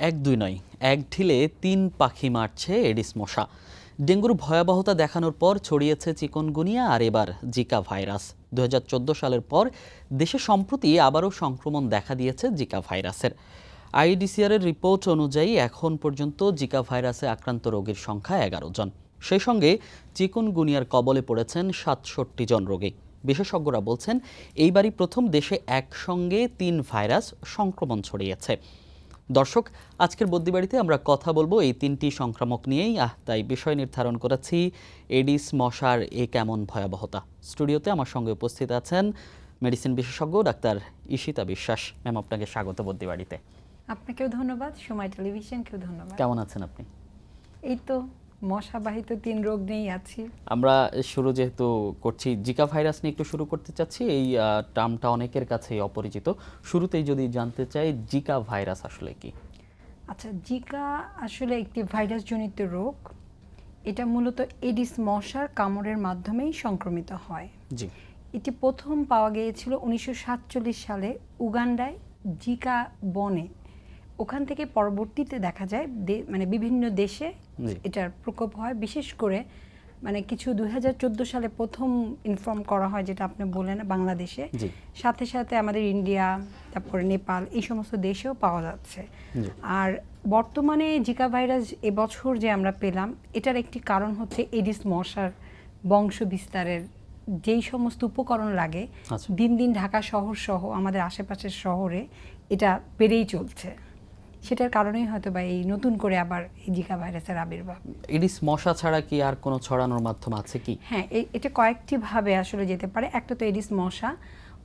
এক দুই নয়, এক ঢিলে ৩ পাখি মারছে এডিস মশা। ডেঙ্গুর ভয়াবহতা দেখানোর পর ছড়িয়েছে চিকুনগুনিয়া আর এবার জিকা ভাইরাস। ২০১৪ সালের পর দেশে সম্প্রতি আবারও সংক্রমণ দেখা দিয়েছে জিকা ভাইরাসের। আইইডিসিআরের রিপোর্ট অনুযায়ী এখন পর্যন্ত জিকা ভাইরাসে আক্রান্ত রোগীর সংখ্যা ১১ জন। সেই সঙ্গে চিকুনগুনিয়ার কবলে পড়েছেন ৬৭ জন রোগী। বিশেষজ্ঞরা বলছেন এইবারই প্রথম দেশে একসঙ্গে ৩ ভাইরাস সংক্রমণ ছড়িয়েছে। দর্শক, আজকের বদ্যিবাড়িতে আমরা কথা বলবো এই ৩টি সংক্রামক নিয়েই। তাই বিষয় নির্ধারণ করেছি এডিস মশার এ কেমন ভয়াবহতা। স্টুডিওতে আমার সঙ্গে উপস্থিত আছেন মেডিসিন বিশেষজ্ঞ ডাক্তার ঈশিতা বিশ্বাস। ম্যাম, আপনাকে স্বাগত বদ্যিবাড়িতে। আপনাকেও ধন্যবাদ, সময় টেলিভিশনকেও ধন্যবাদ। কেমন আছেন আপনি? এই তো মশাবাহিত ৩ রোগ নিয়েই আছি। আমরা শুরু যেহেতু করছি জিকা ভাইরাস নিয়ে একটু শুরু করতে চাচ্ছি। এই টার্মটা অনেকের কাছেই অপরিচিত। শুরুতেই যদি জানতে চাই জিকা ভাইরাস আসলে কি? আচ্ছা, জিকা আসলে একটি ভাইরাসজনিত রোগ। এটা মূলত এডিস মশার কামড়ের মাধ্যমেই সংক্রমিত হয়। জি। এটি প্রথম পাওয়া গিয়েছিল ১৯৪৭ সালে উগান্ডায় জিকা বনে। ওখান থেকে পরবর্তীতে দেখা যায় মানে বিভিন্ন দেশে এটার প্রকোপ হয়। বিশেষ করে মানে কিছু ২০১৪ সালে প্রথম ইনফর্ম করা হয়, যেটা আপনি বললেন বাংলাদেশে। সাথে সাথে আমাদের ইন্ডিয়া, তারপরে নেপাল, এই সমস্ত দেশেও পাওয়া যাচ্ছে। আর বর্তমানে জিকা ভাইরাস এবছর যে আমরা পেলাম, এটার একটি কারণ হচ্ছে এডিস মশার বংশ বিস্তারের যেই সমস্ত উপকরণ লাগে দিন দিন ঢাকা শহর সহ আমাদের আশেপাশের শহরে এটা বেড়েই চলছে। সেটার কারণেই হয়তো বা এই নতুন করে আবার এই জিকা ভাইরাসের আবির্ভাব। এডিস মশা ছাড়া কি আর কোনো ছড়ানোর মাধ্যম আছে কি? হ্যাঁ, এটা কয়েকটি ভাবে আসলে যেতে পারে। একটা তো এডিস মশা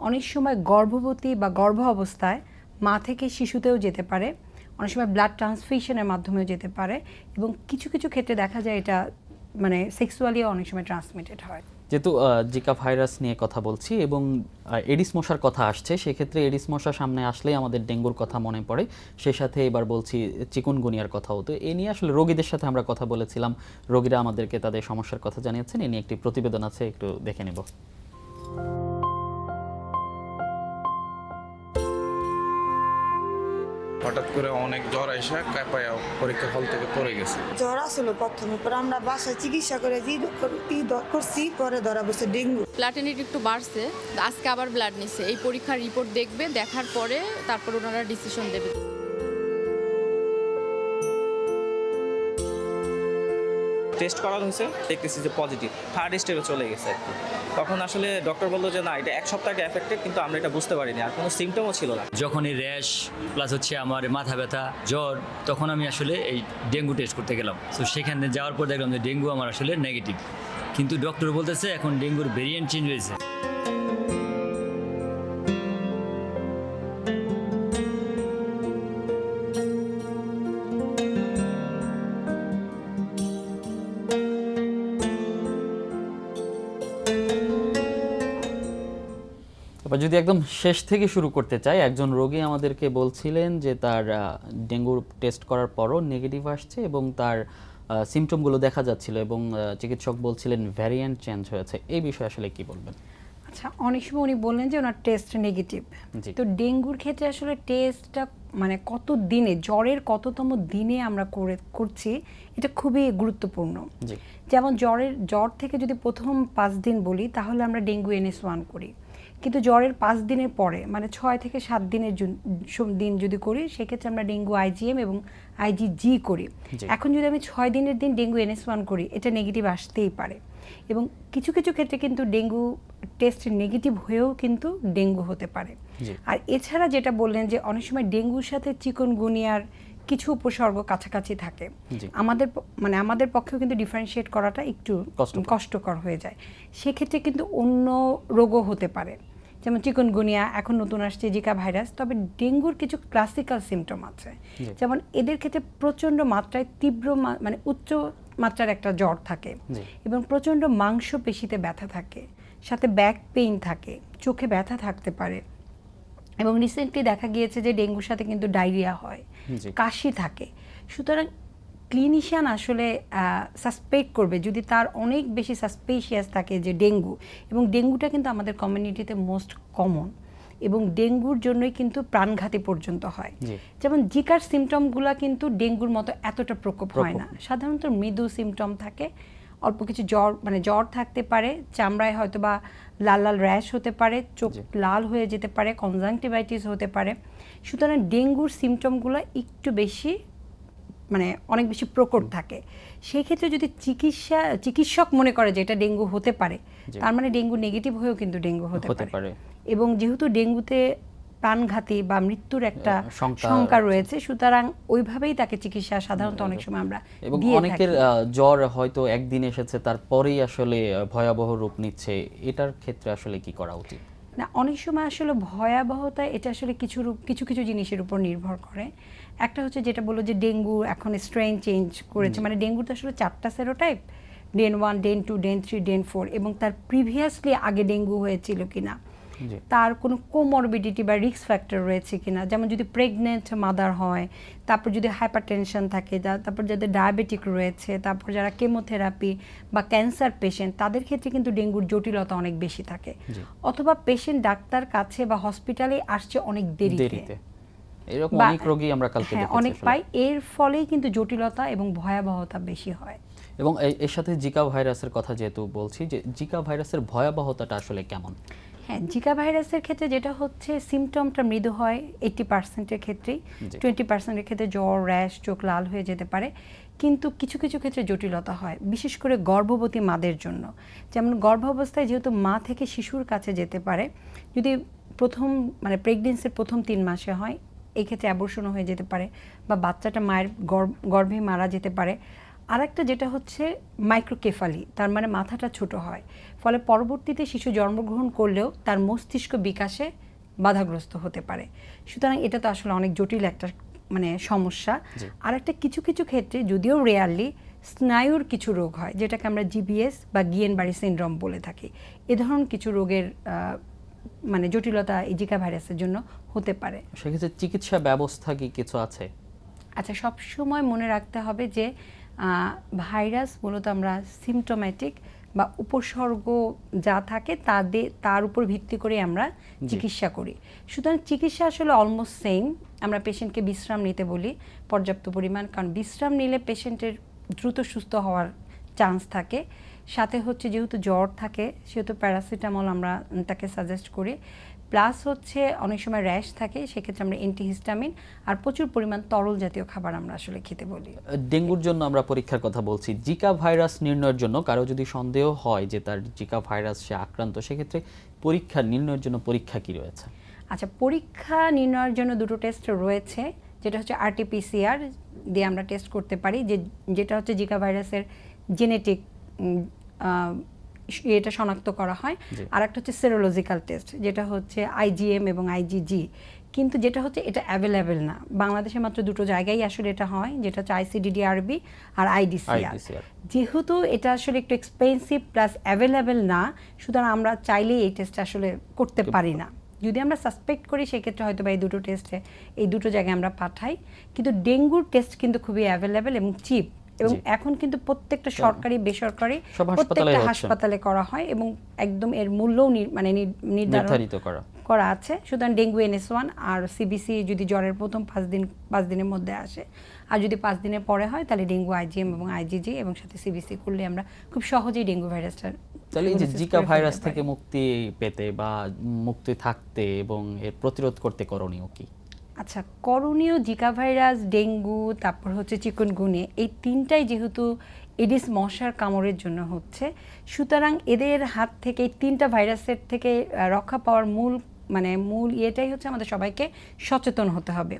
অনেক সময় গর্ভবতী বা গর্ভ অবস্থায় মা থেকে শিশুতেও যেতে পারে, অনেক সময় ব্লাড ট্রান্সফিউশনের মাধ্যমেও যেতে পারে, এবং কিছু কিছু ক্ষেত্রে দেখা যায় এটা মানে সেক্সুয়ালিও অনেক সময় ট্রান্সমিটেড হয়। যেহেতু জিকা ভাইরাস নিয়ে কথা বলছি এবং এডিস মশার কথা আসছে, সেক্ষেত্রে এডিস মশা সামনে আসলেই আমাদের ডেঙ্গুর কথা মনে পড়ে। সেই সাথে এবার বলছি চিকুনগুনিয়ার কথাও। তো এ নিয়ে আসলে রোগীদের সাথে আমরা কথা বলেছিলাম, রোগীরা আমাদেরকে তাদের সমস্যার কথা জানিয়েছেন। এ নিয়ে একটি প্রতিবেদন আছে, একটু দেখে নেব। হঠাৎ করে অনেক জ্বর এসে কাঁপায়া পরীক্ষা হল থেকে পড়ে গেছে। জ্বর আসলো প্রথমে, পরে আমরা বাসায় চিকিৎসা করে করছি, পরে ধরা বসে ডেঙ্গু। প্লাটিনিট একটু বাড়ছে, আজকে আবার ব্লাড নিচ্ছে। এই পরীক্ষার রিপোর্ট দেখবে, দেখার পরে তারপর ওনারা ডিসিশন দেবে। টেস্ট করা হয়েছে, দেখতেছি যে পজিটিভ, থার্ড স্টেপে চলে গেছে আর কি। তখন আসলে ডক্টর বললো যে না, এটা ১ সপ্তাহ আগে এফেক্টেড, কিন্তু আমরা এটা বুঝতে পারিনি, আর কোনো সিমটমও ছিল না। যখনই র্যাশ প্লাস হচ্ছে আমার মাথা ব্যথা, জ্বর, তখন আমি আসলে এই ডেঙ্গু টেস্ট করতে গেলাম। তো সেখানে যাওয়ার পর দেখলাম যে ডেঙ্গু আমার আসলে নেগেটিভ, কিন্তু ডক্টর বলতেছে এখন ডেঙ্গুর ভেরিয়েন্ট চেঞ্জ হয়েছে। যদি একদম শেষ থেকে শুরু করতে চাই, একজন রোগী আমাদেরকে বলছিলেন যে তার ডেঙ্গুর টেস্ট করার পরও নেগেটিভ আসছে এবং তার সিমটমগুলো দেখা যাচ্ছিল, এবং চিকিৎসক বলছিলেন ভ্যারিয়েন্ট চেঞ্জ হয়েছে। এই বিষয়ে আসলে কি বলবেন? আচ্ছা, অনেক সময় উনি বললেন যে ওনার টেস্ট নেগেটিভ। তো ডেঙ্গুর ক্ষেত্রে আসলে টেস্টটা মানে কত দিনে, জ্বরের কততম দিনে আমরা করছি, এটা খুবই গুরুত্বপূর্ণ। যেমন জ্বর থেকে যদি প্রথম 5 দিন বলি, তাহলে আমরা ডেঙ্গু NS1 করি। কিন্তু জ্বরের 5 দিনের পরে মানে 6 থেকে 7 দিনের দিন যদি করি, সেক্ষেত্রে আমরা ডেঙ্গু IgM এবং IgG করি। এখন যদি আমি 6 দিনের দিন ডেঙ্গু NS1 করি, এটা নেগেটিভ আসতেই পারে। এবং কিছু কিছু ক্ষেত্রে কিন্তু ডেঙ্গু টেস্ট নেগেটিভ হয়েও কিন্তু ডেঙ্গু হতে পারে। আর এছাড়া যেটা বললেন যে অনেক সময় ডেঙ্গুর সাথে চিকুনগুনিয়ার কিছু উপসর্গ কাছাকাছি থাকে, আমাদের পক্ষেও কিন্তু ডিফারেন্সিয়েট করাটা একটু কষ্টকর হয়ে যায়। সেক্ষেত্রে কিন্তু অন্য রোগও হতে পারে, যেমন চিকুনগুনিয়া, এখন নতুন আসছে জিকা ভাইরাস। তবে ডেঙ্গুর কিছু ক্লাসিক্যাল সিমটম আছে, যেমন এদের ক্ষেত্রে প্রচণ্ড মাত্রায় তীব্র মানে উচ্চ মাত্রার একটা জ্বর থাকে, এবং প্রচণ্ড মাংসপেশিতে ব্যথা থাকে, সাথে ব্যাক পেইন থাকে, চোখে ব্যথা থাকতে পারে, এবং রিসেন্টলি দেখা গিয়েছে যে ডেঙ্গুর সাথে কিন্তু ডায়রিয়া হয়, কাশি থাকে। সুতরাং ক্লিনিশিয়ান আসলে সাসপেক্ট করবে যদি তার অনেক বেশি সাসপেশিয়াস থাকে যে ডেঙ্গু, এবং ডেঙ্গুটা কিন্তু আমাদের কমিউনিটিতে মোস্ট কমন। এবং ডেঙ্গুর জন্যই কিন্তু প্রাণঘাতী পর্যন্ত হয়। জি। যেমন জিকার সিমটমগুলো কিন্তু ডেঙ্গুর মতো এতটা প্রকোপ হয় না, সাধারণত মৃদু সিমটম থাকে, অল্প কিছু জ্বর মানে জ্বর থাকতে পারে, চামড়ায় হয়তো বা লাল লাল র্যাশ হতে পারে, চোখ লাল হয়ে যেতে পারে, কনজাংটিভাইটিস হতে পারে। সুতরাং ডেঙ্গুর সিমটমগুলো একটু বেশি মানে অনেক বেশি প্রকট থাকে। সেই ক্ষেত্রে যদি চিকিৎসক মনে করে যে এটা ডেঙ্গু হতে পারে, তার মানে ডেঙ্গু নেগেটিভ হয়েও কিন্তু ডেঙ্গু হতে পারে। এবং যেহেতু ডেঙ্গুতে প্রাণঘাতী বা মৃত্যুর একটা শঙ্কা রয়েছে, সুতরাং ওইভাবেই তাকে চিকিৎসা সাধারণত অনেক সময় আমরা এবং দিয়ে অনেকের জ্বর হয়তো একদিন এসেছে তারপরেই আসলে ভয়াবহ রূপ নিচ্ছে, এটার ক্ষেত্রে আসলে কি করা উচিত? না, অনেক সময় আসলে ভয়াবহতা এটা আসলে কিছু কিছু জিনিসের উপর নির্ভর করে। একটা হচ্ছে যেটা বললো যে ডেঙ্গু এখন স্ট্রেন চেঞ্জ করেছে, মানে ডেঙ্গুর তো আসলে 4টা সেরোটাইপ, ডেন 1, ডেন 2, ডেন 3, ডেন 4, এবং তার প্রিভিয়াসলি আগে ডেঙ্গু হয়েছিল কিনা, তার কোনো কোমরবিডিটি বা রিস্ক ফ্যাক্টর রয়েছে কিনা, যেমন যদি প্রেগনেন্ট মাদার হয়, তারপর যদি হাইপারটেনশন থাকে, তারপর যাদের ডায়াবেটিক রয়েছে, তারপর যারা কেমোথেরাপি বা ক্যান্সার পেশেন্ট, তাদের ক্ষেত্রে কিন্তু ডেঙ্গুর জটিলতা অনেক বেশি থাকে। অথবা পেশেন্ট ডাক্তার কাছে বা হসপিটালে আসছে অনেক দেরিতে, এরকম অনেক রোগী আমরা কালকে দেখেছি অনেক পাই, এর ফলেই কিন্তু জটিলতা এবং ভয়াবহতা বেশি হয়। এবং এর সাথে জিকা ভাইরাসের কথা যেহেতু বলছি, যে জিকা ভাইরাসের ভয়াবহতাটা আসলে কেমন? হ্যাঁ, জিকা ভাইরাসের ক্ষেত্রে যেটা হচ্ছে সিমটমটা মৃদু হয় 80%-এর ক্ষেত্রেই, 20%-এর ক্ষেত্রে জ্বর, র্যাশ, চোখ লাল হয়ে যেতে পারে, কিন্তু কিছু কিছু ক্ষেত্রে জটিলতা হয়, বিশেষ করে গর্ভবতী মাদের জন্য। যেমন গর্ভাবস্থায় যেহেতু মা থেকে শিশুর কাছে যেতে পারে, যদি প্রথম মানে প্রেগনেন্সির প্রথম 3 মাসে হয়, এই ক্ষেত্রে অ্যাবর্শনও হয়ে যেতে পারে বা বাচ্চাটা মায়ের গর্ভে মারা যেতে পারে। আরেকটা যেটা হচ্ছে মাইক্রোকেফালি, তার মানে মাথাটা ছোট হয়, ফলে পরবর্তীতে শিশু জন্মগ্রহণ করলেও তার মস্তিষ্ক বিকাশে বাধাগ্রস্ত হতে পারে। সুতরাং এটা তো আসলে অনেক জটিল একটা মানে সমস্যা। আর একটা কিছু কিছু ক্ষেত্রে যদিও রেয়ারলি স্নায়ুর কিছু রোগ হয়, যেটাকে আমরা জিবিএস বা গিয়েনবারি সিনড্রোম বলে থাকি। এ ধরনের কিছু রোগের মানে জটিলতা এই জিকা ভাইরাসের জন্য হতে পারে। সেক্ষেত্রে চিকিৎসা ব্যবস্থা কি কিছু আছে? আচ্ছা, সবসময় মনে রাখতে হবে যে ভাইরাস মূলত আমরা সিমটোম্যাটিক বা উপসর্গ যা থাকে তার উপর ভিত্তি করে আমরা চিকিৎসা করি। সুতরাং চিকিৎসা আসলে অলমোস্ট সেম। আমরা পেশেন্টকে বিশ্রাম নিতে বলি পর্যাপ্ত পরিমাণ, কারণ বিশ্রাম নিলে পেশেন্টের দ্রুত সুস্থ হওয়ার চান্স থাকে। সাথে হচ্ছে যেহেতু জ্বর থাকে সেহেতু প্যারাসিটামল আমরা তাকে সাজেস্ট করি। প্লাস হচ্ছে অনেক সময় র্যাশ থাকে, সেক্ষেত্রে আমরা অ্যান্টিহিস্টামিন আর প্রচুর পরিমাণ তরল জাতীয় খাবার আমরা আসলে খেতে বলি। ডেঙ্গুর জন্য আমরা পরীক্ষার কথা বলছি, জিকা ভাইরাস নির্ণয়ের জন্য কারো যদি সন্দেহ হয় যে তার জিকা ভাইরাস সে আক্রান্ত, সেক্ষেত্রে পরীক্ষা নির্ণয়ের জন্য পরীক্ষা কি রয়েছে? আচ্ছা, পরীক্ষা নির্ণয়ের জন্য 2টো টেস্ট রয়েছে, যেটা হচ্ছে RT-PCR দিয়ে আমরা টেস্ট করতে পারি, যেটা হচ্ছে জিকা ভাইরাসের জেনেটিক এটা শনাক্ত করা হয়। আর একটা হচ্ছে সেরোলজিক্যাল টেস্ট, যেটা হচ্ছে IgM এবং IgG, কিন্তু যেটা হচ্ছে এটা অ্যাভেলেবেল না বাংলাদেশে, মাত্র 2টো জায়গায় আসলে এটা হয়, যেটা হচ্ছে ICDDRB আর IDCR। যেহেতু এটা আসলে একটু এক্সপেন্সিভ প্লাস অ্যাভেলেবেল না, সুতরাং আমরা চাইলেই এই টেস্ট আসলে করতে পারি না। যদি আমরা সাসপেক্ট করি সেক্ষেত্রে হয়তো বা এই 2টো টেস্টে এই 2টো জায়গায় আমরা পাঠাই। কিন্তু ডেঙ্গুর টেস্ট কিন্তু খুবই অ্যাভেলেবেল এবং চিপ, এবং এখন কিন্তু প্রত্যেকটা সরকারি বেসরকারি প্রত্যেকটা হাসপাতালে করা হয় এবং একদম এর মূল্যও মানে নির্ধারিত করা আছে। সুতরাং ডেঙ্গু NS1 আর CBC যদি জ্বরের প্রথম 5 দিনের মধ্যে আসে, আর যদি 5 দিনের পরে হয় তাহলে ডেঙ্গু IgM এবং IgG এবং সাথে CBC করলে আমরা খুব সহজেই ডেঙ্গু ভাইরাসটা। তাহলে এই যে জিকা ভাইরাস থেকে মুক্তি পেতে বা মুক্তি থাকতে এবং এর প্রতিরোধ করতে করণীয় কি? আচ্ছা, করণীয় জিকা ভাইরাস, ডেঙ্গু, তারপর হচ্ছে চিকুনগুনিয়া, এই 3টাই যেহেতু এডিস মশার কামড়ের জন্য হচ্ছে, সুতরাং এদের হাত থেকে এই 3টা ভাইরাসের থেকে রক্ষা পাওয়ার মূল ইয়েটাই হচ্ছে আমাদের সবাইকে সচেতন হতে হবে।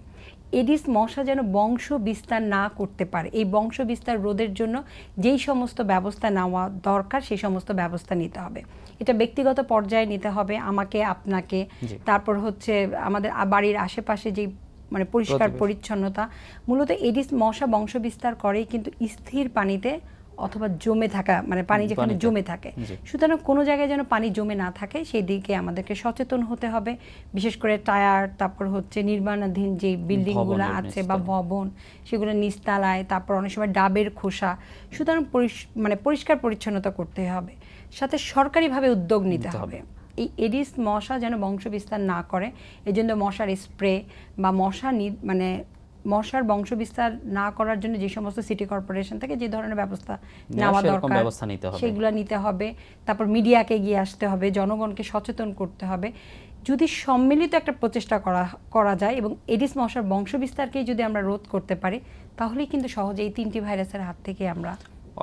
এডিস মশা যেন বংশ বিস্তার না করতে পারে, এই বংশ বিস্তার রোধের জন্য যেই সমস্ত ব্যবস্থা নেওয়া দরকার সেই সমস্ত ব্যবস্থা নিতে হবে। এটা ব্যক্তিগত পর্যায়ে নিতে হবে আমাকে, আপনাকে, তারপর হচ্ছে আমাদের বাড়ির আশেপাশে যেই মানে পরিষ্কার পরিচ্ছন্নতা। মূলত এডিস মশা বংশ বিস্তার করেই কিন্তু স্থির পানিতে অথবা জমে থাকা, মানে পানি যেখানে জমে থাকে, সুতরাং কোনো জায়গায় যেন পানি জমে না থাকে সেই দিকে আমাদেরকে সচেতন হতে হবে। বিশেষ করে টায়ার, তারপর হচ্ছে নির্মাণাধীন যে বিল্ডিংগুলো আছে বা ভবন, সেগুলো নিচতলায়, তারপর অনেক সময় ডাবের খোসা, সুতরাং মানে পরিষ্কার পরিচ্ছন্নতা করতে হবে। সাথে সরকারিভাবে উদ্যোগ নিতে হবে। এই এডিস মশা যেন বংশ বিস্তার না করে, এই জন্য মশার স্প্রে বা মানে মশার বংশ বিস্তার না করার জন্য যে সমস্ত সিটি কর্পোরেশন থেকে যে ধরনের ব্যবস্থা নেওয়া সেরকম দরকার ব্যবস্থা নিতে হবে। সেগুলো নিতে হবে। তারপর মিডিয়াকে এগিয়ে আসতে হবে, জনগণকে সচেতন করতে হবে। যদি সম্মিলিত একটা প্রচেষ্টা করা যায় এবং এডিস মশার বংশ বিস্তারকেই যদি আমরা রোধ করতে পারি, তাহলেই কিন্তু সহজে এই 3টি ভাইরাসের হাত থেকে আমরা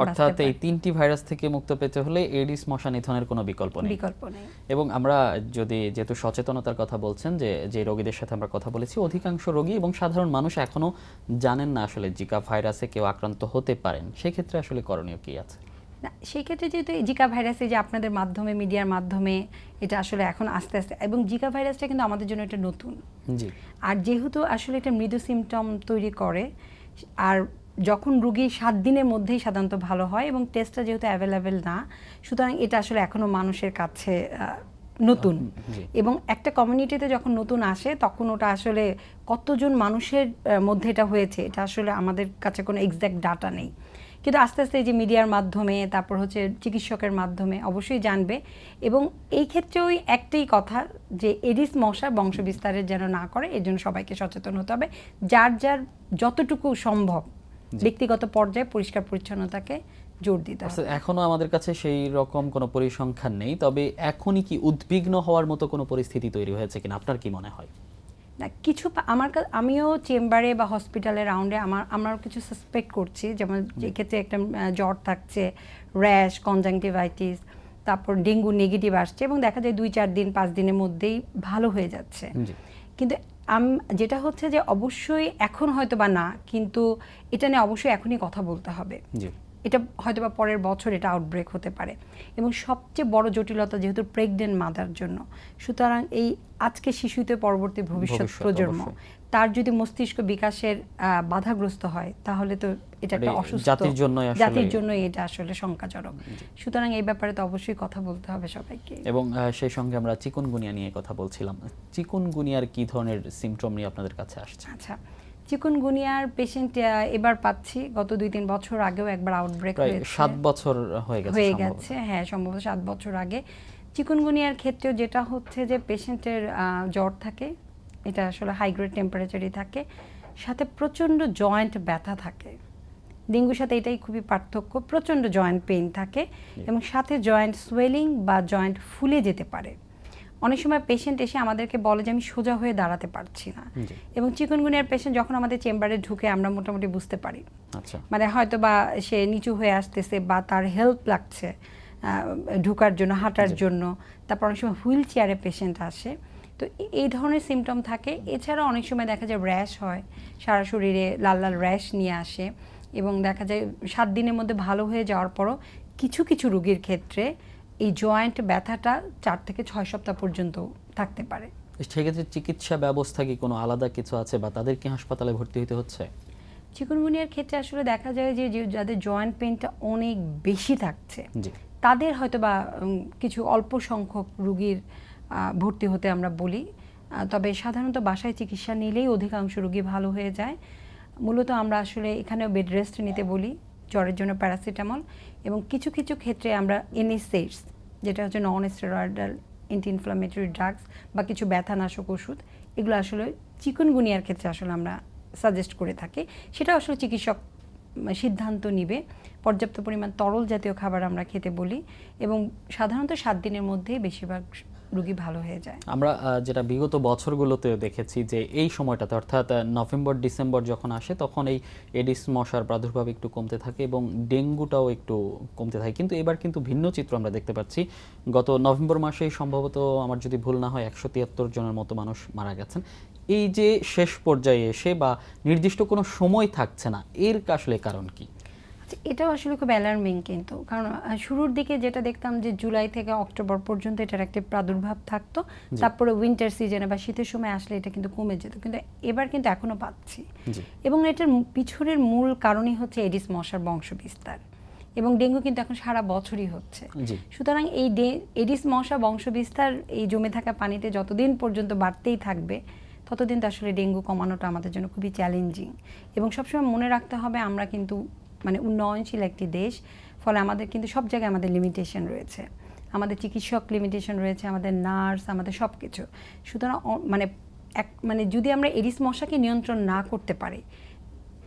অর্থাৎ বাঁচতে এই পারি। 3টি ভাইরাস থেকে মুক্ত পেতে হলে এডিস মশা নিধনের কোনো বিকল্প নেই। বিকল্প নেই। এবং আমরা যেহেতু সচেতনতার কথা বলছেন, যে রোগীদের সাথে আমরা কথা বলেছি, অধিকাংশ রোগী এবং সাধারণ মানুষ এখনো জানেন না আসলে জিকা ভাইরাসে কেউ আক্রান্ত হতে পারেন, সেক্ষেত্রে আসলে করণীয় কি আছে? না, সেই ক্ষেত্রে যেহেতু এই জিকা ভাইরাসে যে আপনাদের মাধ্যমে, মিডিয়ার মাধ্যমে এটা আসলে এখন আস্তে আস্তে, এবং জিকা ভাইরাসটা কিন্তু আমাদের জন্য এটা নতুন, জি, আর যেহেতু আসলে এটা মৃদু সিমটম তৈরি করে, আর যখন রুগী 7 দিনের মধ্যেই সাধারণত ভালো হয় এবং টেস্টটা যেহেতু অ্যাভেলেবেল না, সুতরাং এটা আসলে এখনো মানুষের কাছে নতুন। জি। এবং একটা কমিউনিটিতে যখন নতুন আসে তখন ওটা আসলে কতজন মানুষের মধ্যে এটা হয়েছে, এটা আসলে আমাদের কাছে কোনো এক্সাক্ট ডাটা নেই। কিন্তু আস্তে আস্তে এই যে মিডিয়ার মাধ্যমে, তারপর হচ্ছে চিকিৎসকের মাধ্যমে অবশ্যই জানবে। এবং এই ক্ষেত্রে ওই একটাই কথা, যে এডিস মশা বংশ বিস্তারের যেন না করে, এর জন্য সবাইকে সচেতন হতে হবে। যার যার যতটুকু সম্ভব ব্যক্তিগত পর্যায়ে পরিষ্কার পরিচ্ছন্নতাকে জোর দিতে হবে। এখনো আমাদের কাছে সেই রকম কোনো পরিসংখ্যান নেই, তবে এখনই কি উদ্বিগ্ন হওয়ার মতো কোনো পরিস্থিতি তৈরি হয়েছে কিনা, আপনার কি মনে হয়? না, কিছু আমিও চেম্বারে বা হসপিটালে রাউন্ডে আমরাও কিছু সাসপেক্ট করছি, যেমন যে ক্ষেত্রে একটা জ্বর থাকছে, র্যাশ, কনজাংটিভাইটিস, তারপর ডেঙ্গু নেগেটিভ আসছে এবং দেখা যায় 2-4 দিন 5 দিনের মধ্যেই ভালো হয়ে যাচ্ছে। জি। কিন্তু যেটা হচ্ছে যে অবশ্যই এখন হয়তো বা না, কিন্তু এটা নিয়ে অবশ্যই এখনই কথা বলতে হবে। জি। এটা হয়তো বা পরের বছর এটা আউটব্রেক হতে পারে। এবং সবচেয়ে বড় জটিলতা যেহেতু প্রেগনেন্ট মাদার জন্য, সুতরাং এই আজকে শিশুতে পরবর্তী ভবিষ্যৎ প্রজন্ম, অবশ্যই। তার যদি মস্তিষ্ক বিকাশের বাধাগ্রস্ত হয়, তাহলে তো এটা একটা অসুস্থ জাতির জন্য এটা আসলে শঙ্কাজনক। সুতরাং এই ব্যাপারে তো অবশ্যই কথা বলতে হবে সবাইকে। এবং সেই সঙ্গে আমরা চিকুনগুনিয়া নিয়ে কথা বলছিলাম। চিকুনগুনিয়ার কি ধরনের সিমটম নিয়ে আপনাদের কাছে আসছে? আচ্ছা, চিকুনগুনিয়ার পেশেন্ট এবার পাচ্ছি, গত 2-3 বছর আগেও একবার আউটব্রেক হয়েছে। 7 বছর হয়ে গেছে, হ্যাঁ, সম্ভবত 7 বছর আগে। চিকুনগুনিয়ার ক্ষেত্রেও যেটা হচ্ছে যে পেশেন্টের জ্বর থাকে, এটা আসলে হাই গ্রেড টেম্পারেচারই থাকে, সাথে প্রচণ্ড জয়েন্ট ব্যথা থাকে। ডেঙ্গুর সাথে এটাই খুবই পার্থক্য, প্রচণ্ড জয়েন্ট পেইন থাকে এবং সাথে জয়েন্ট সোয়েলিং বা জয়েন্ট ফুলে যেতে পারে। অনেক সময় পেশেন্ট এসে আমাদেরকে বলে যে আমি সোজা হয়ে দাঁড়াতে পারছি না, এবং চিকুনগুনিয়ার পেশেন্ট যখন আমাদের চেম্বারে ঢুকে আমরা মোটামুটি বুঝতে পারি। আচ্ছা। মানে হয়তো বা সে নিচু হয়ে আসতেছে বা তার হেল্প লাগছে ঢুকার জন্য, হাঁটার জন্য। তারপর অনেক সময় হুইল চেয়ারে পেশেন্ট আসে, তো এই ধরনের সিমটম থাকে। এছাড়াও অনেক সময় দেখা যায় র্যাশ হয়, সারা শরীরে লাল লাল র্যাশ নিয়ে আসে এবং দেখা যায় 7 দিনের মধ্যে ভালো হয়ে যাওয়ার পরও কিছু কিছু রোগীর ক্ষেত্রে এই জয়েন্ট ব্যথাটা 4 থেকে 6 সপ্তাহ পর্যন্ত থাকতে পারে। সেক্ষেত্রে চিকিৎসা ব্যবস্থা কি কোনো আলাদা কিছু আছে বা তাদের কি হাসপাতালে ভর্তি হতে হচ্ছে? চিকুনগুনিয়ার ক্ষেত্রে আসলে দেখা যায় যে যাদের জয়েন্ট পেইনটা অনেক বেশি থাকছে, জি, তাদের হয়তো বা কিছু অল্প সংখ্যক রোগীর ভর্তি হতে আমরা বলি। তবে সাধারণত বাসায় চিকিৎসা নিলেই অধিকাংশ রোগী ভালো হয়ে যায়। মূলত আমরা আসলে এখানেও বেড রেস্ট নিতে বলি, জ্বরের জন্য প্যারাসিটামল, এবং কিছু কিছু ক্ষেত্রে আমরা NSAIDs, যেটা হচ্ছে non steroidal anti inflammatory drugs বা কিছু ব্যথানাশক ওষুধ, এগুলো আসলে চিকুনগুনিয়ার ক্ষেত্রে আসলে আমরা সাজেস্ট করে থাকি। সেটা আসলে চিকিৎসক সিদ্ধান্ত নিবে। পর্যাপ্ত পরিমাণ তরল জাতীয় খাবার আমরা খেতে বলি এবং সাধারণত 7 দিনের মধ্যেই বেশিরভাগ রোগী ভালো হয়ে যায়। আমরা যেটা বিগত বছরগুলোতে দেখেছি যে এই সময়টাতে, অর্থাৎ নভেম্বর ডিসেম্বর যখন আসে, তখন এই এডিস মশার প্রাদুর্ভাব একটু কমতে থাকে এবং ডেঙ্গুটাও একটু কমতে থাকে। কিন্তু এবার কিন্তু ভিন্ন চিত্র আমরা দেখতে পাচ্ছি। গত নভেম্বর মাসেই সম্ভবত, আমার যদি ভুল না হয়, 173 জনের মতো মানুষ মারা গেছেন। এই যে শেষ পর্যায়ে এসে বা নির্দিষ্ট কোনো সময় থাকছে না, এর আসলে কারণ কি? এটাও আসলে খুব অ্যালার্মিং, কিন্তু কারণ শুরুর দিকে যেটা দেখতাম যে জুলাই থেকে অক্টোবর পর্যন্ত এটার একটা প্রাদুর্ভাব থাকতো, তারপরে উইন্টার সিজনে বা শীতের সময় আসলে এটা কিন্তু কমে যেত, কিন্তু এবার কিন্তু এখনো পাচ্ছি। এবং এটার পিছনের মূল কারণই হচ্ছে এডিস মশার বংশ বিস্তার, এবং ডেঙ্গু কিন্তু এখন সারা বছরই হচ্ছে। সুতরাং এই এডিস মশা বংশ বিস্তার এই জমে থাকা পানিতে যতদিন পর্যন্ত বাড়তেই থাকবে, ততদিন তো আসলে ডেঙ্গু কমানোটা আমাদের জন্য খুবই চ্যালেঞ্জিং। এবং সবসময় মনে রাখতে হবে আমরা কিন্তু মানে উন্নয়নশীল একটি দেশ, ফলে আমাদের কিন্তু সব জায়গায় আমাদের লিমিটেশন রয়েছে। আমাদের চিকিৎসক লিমিটেশন রয়েছে, আমাদের নার্স, আমাদের সব কিছু। সুতরাং মানে যদি আমরা এডিস মশাকে নিয়ন্ত্রণ না করতে পারি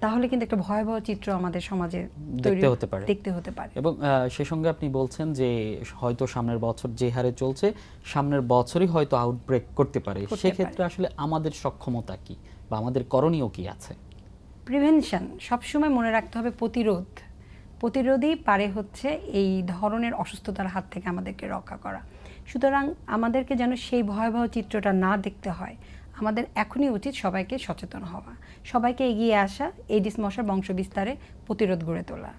তাহলে কিন্তু একটা ভয়াবহ চিত্র আমাদের সমাজে দেখতে হতে পারে। এবং সেই সঙ্গে আপনি বলছেন যে হয়তো সামনের বছর যে হারে চলছে সামনের বছরই হয়তো আউটব্রেক করতে পারে, সেক্ষেত্রে আসলে আমাদের সক্ষমতা কি বা আমাদের করণীয় কি আছে? প্রিভেনশন সবসময় মনে রাখতে হবে, প্রতিরোধই পারে হচ্ছে এই ধরনের অসুস্থতার হাত থেকে আমাদেরকে রক্ষা করা। সুতরাং আমাদেরকে যেন সেই ভয়াবহ চিত্রটা না দেখতে হয়, আমাদের এখনই উচিত সবাইকে সচেতন হওয়া, সবাইকে এগিয়ে আসা, এডিস মশার বংশবিস্তারে প্রতিরোধ গড়ে তোলা।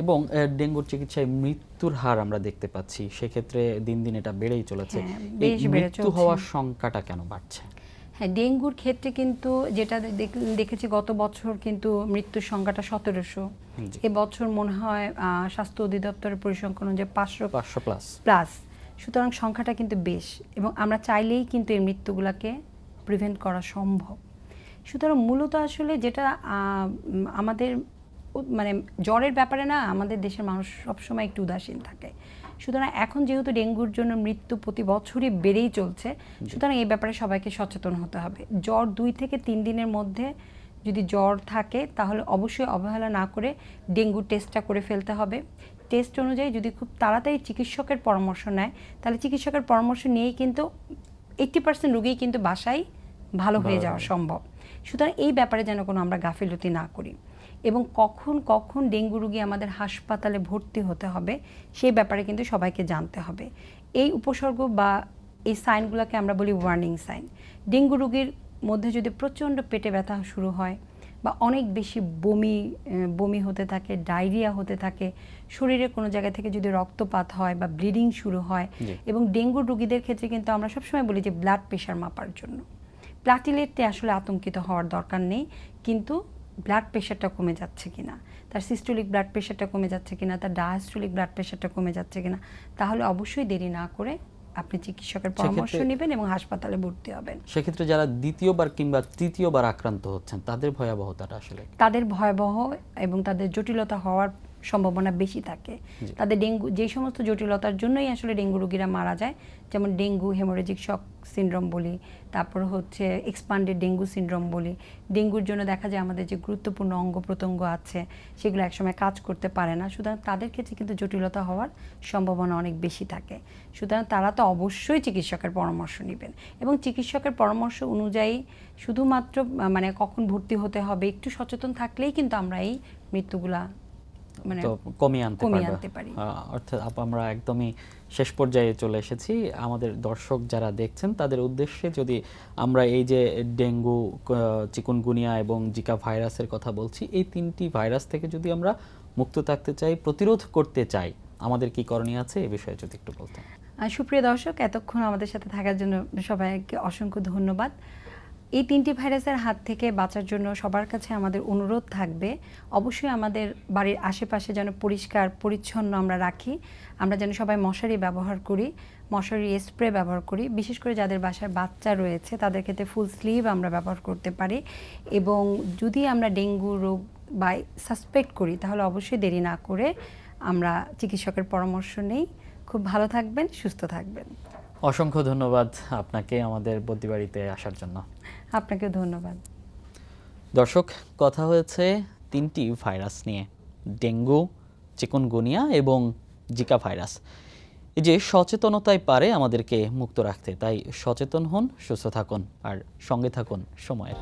এবং ডেঙ্গুর চিকিৎসায় মৃত্যুর হার আমরা দেখতে পাচ্ছি, সেক্ষেত্রে দিন দিন এটা বেড়েই চলেছে। মৃত্যু হওয়ার সংখ্যাটা কেন বাড়ছে? হ্যাঁ, ডেঙ্গুর ক্ষেত্রে কিন্তু যেটা দেখেছি গত বছর কিন্তু মৃত্যুর সংখ্যাটা 1700। এবছর মনে হয় স্বাস্থ্য অধিদপ্তরের পরিসংখ্যান অনুযায়ী 500 প্লাস। সুতরাং সংখ্যাটা কিন্তু বেশ, এবং আমরা চাইলেই কিন্তু এই মৃত্যুগুলোকে প্রিভেন্ট করা সম্ভব। সুতরাং মূলত আসলে যেটা আমাদের মানে জ্বরের ব্যাপারে না আমাদের দেশের মানুষ সবসময় একটু উদাসীন থাকে। সুতরাং এখন যেহেতু ডেঙ্গুর জন্য মৃত্যু প্রতি বছরই বেড়েই চলছে, সুতরাং এই ব্যাপারে সবাইকে সচেতন হতে হবে। জ্বর 2 থেকে 3 দিনের মধ্যে যদি জ্বর থাকে তাহলে অবশ্যই অবহেলা না করে ডেঙ্গু টেস্টটা করে ফেলতে হবে। টেস্ট অনুযায়ী যদি খুব তাড়াতাড়ি চিকিৎসকের পরামর্শ নেয় তাহলে চিকিৎসকের পরামর্শ নিয়েই কিন্তু 80% রোগীই কিন্তু বাসায় ভালো হয়ে যাওয়া সম্ভব। সুতরাং এই ব্যাপারে যেন কোনো আমরা গাফিলতি না করি, এবং কখন ডেঙ্গু রোগী আমাদের হাসপাতালে ভর্তি হতে হবে সেই ব্যাপারে কিন্তু সবাইকে জানতে হবে। এই উপসর্গ বা এই সাইনগুলোকে আমরা বলি ওয়ার্নিং সাইন। ডেঙ্গু রোগীর মধ্যে যদি প্রচণ্ড পেটে ব্যথা শুরু হয় বা অনেক বেশি বমি হতে থাকে, ডায়রিয়া হতে থাকে, শরীরে কোনো জায়গা থেকে যদি রক্তপাত হয় বা ব্লিডিং শুরু হয়, এবং ডেঙ্গু রোগীদের ক্ষেত্রে কিন্তু আমরা সবসময় বলি যে ব্লাড প্রেশার মাপার জন্য প্লাটিলেটে আসলে আতঙ্কিত হওয়ার দরকার নেই, কিন্তু ব্লাড প্রেশারটা কমে যাচ্ছে কিনা, তার সিস্টোলিক ব্লাড প্রেশারটা কমে যাচ্ছে কিনা, তার ডায়াস্টোলিক ব্লাড প্রেশারটা কমে যাচ্ছে কিনা, তাহলে অবশ্যই দেরি না করে আপনি চিকিৎসকের পরামর্শ নেবেন এবং হাসপাতালে ভর্তি হবেন। সেক্ষেত্রে যারা দ্বিতীয়বার কিংবা তৃতীয়বার আক্রান্ত হচ্ছেন তাদের ভয়াবহতাটা আসলে? তাদের ভয়াবহ এবং তাদের জটিলতা হওয়ার সম্ভাবনা বেশি থাকে। তাদের ডেঙ্গু যে সমস্ত জটিলতার জন্যই আসলে ডেঙ্গু রোগীরা মারা যায়, যেমন ডেঙ্গু হেমোরেজিক শক সিনড্রোম বলি, তারপর হচ্ছে এক্সপান্ডেড ডেঙ্গু সিনড্রোম বলি। ডেঙ্গুর জন্য দেখা যায় আমাদের যে গুরুত্বপূর্ণ অঙ্গ প্রত্যঙ্গ আছে সেগুলো একসময় কাজ করতে পারে না, সুতরাং তাদের ক্ষেত্রে কিন্তু জটিলতা হওয়ার সম্ভাবনা অনেক বেশি থাকে। সুতরাং তারা তো অবশ্যই চিকিৎসকের পরামর্শ নেবেন, এবং চিকিৎসকের পরামর্শ অনুযায়ী শুধুমাত্র মানে কখন ভর্তি হতে হবে একটু সচেতন থাকলেই কিন্তু আমরা এই মৃত্যুগুলা মানে কমিয়ে আনতে পারি। অর্থাৎ আমরা একদমই শেষ পর্যায়ে চলে এসেছি। আমাদের দর্শক যারা দেখছেন তাদের উদ্দেশ্যে যদি আমরা এই যে ডেঙ্গু, চিকুনগুনিয়া এবং জিকা ভাইরাসের কথা বলছি, এই 3টি ভাইরাস থেকে যদি আমরা মুক্ত থাকতে চাই, প্রতিরোধ করতে চাই, আমাদের কি করণীয় আছে এই বিষয়ে যদি একটু বলতেন। সুপ্রিয় দর্শক, এতক্ষণ আমাদের সাথে থাকার জন্য সবাইকে অসংখ্য ধন্যবাদ। এই 3টি ভাইরাসের হাত থেকে বাঁচার জন্য সবার কাছে আমাদের অনুরোধ থাকবে, অবশ্যই আমাদের বাড়ির আশেপাশে যেন পরিষ্কার পরিচ্ছন্ন আমরা রাখি, আমরা যেন সবাই মশারি ব্যবহার করি, মশারি স্প্রে ব্যবহার করি, বিশেষ করে যাদের বাসায় বাচ্চা রয়েছে তাদের ক্ষেত্রে ফুল স্লিভ আমরা ব্যবহার করতে পারি, এবং যদি আমরা ডেঙ্গু রোগ বা সাসপেক্ট করি তাহলে অবশ্যই দেরি না করে আমরা চিকিৎসকের পরামর্শ নেই। খুব ভালো থাকবেন, সুস্থ থাকবেন। অসংখ্য ধন্যবাদ আপনাকে আমাদের বদ্যিবাড়িতে আসার জন্য। আপনাকেও ধন্যবাদ। দর্শক, কথা হয়েছে 3টি ভাইরাস নিয়ে, ডেঙ্গু, চিকুনগুনিয়া এবং জিকা ভাইরাস। এই যে সচেতনতাই পারে আমাদেরকে মুক্ত রাখতে, তাই সচেতন হন, সুস্থ থাকুন আর সঙ্গে থাকুন সময়ের।